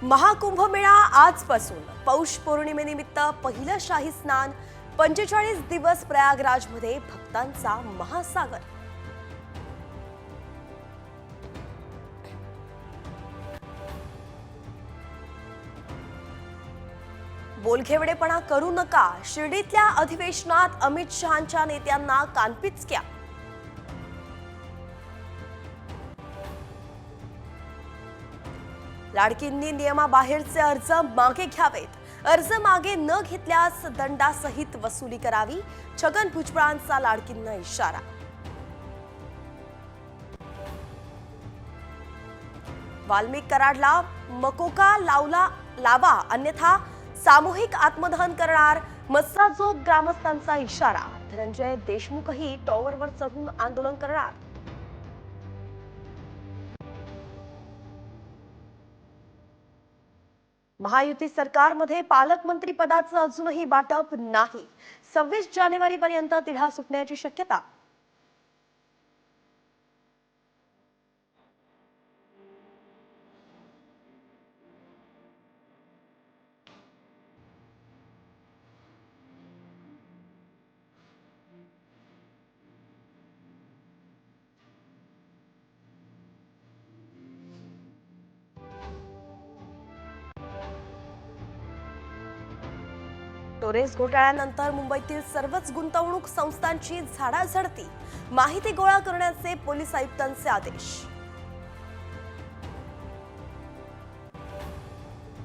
महाकुंभमेळा आजपासून पौष पौर्णिमेनिमित्त पहिलं शाही स्नान 45 दिवस प्रयागराजमध्ये भक्तांचा महासागर। बोलघेवडेपणा करू नका, शिर्डीतल्या अधिवेशनात अमित शहांच्या नेत्यांना कानपिचक्या। लाडकींनी नियमाबाहेरचे अर्ज मागे घ्यावेत, अर्ज मागे न घेतल्यास दंडासहित वसुली करावी, छगन भुजबळांचा लाडकींना इशारा। वाल्मिक कराडला मकोका लावा अन्यथा सामूहिक आत्मदहन करणार, मस्साजोग ग्रामस्थांचा इशारा। धनंजय देशमुखही टॉवरवर चढून आंदोलन करणार। महायुती सरकारमध्ये पालकमंत्री पदाचं अजूनही वाटप नाही, 26 जानेवारीपर्यंत तिढा सुटण्याची शक्यता। टोरेस घोटाळ्यानंतर मुंबईतील सर्वच गुंतवणूक संस्थांची झाडाझडती, माहिती गोळा करण्याचे पोलीस आयुक्तांचे आदेश।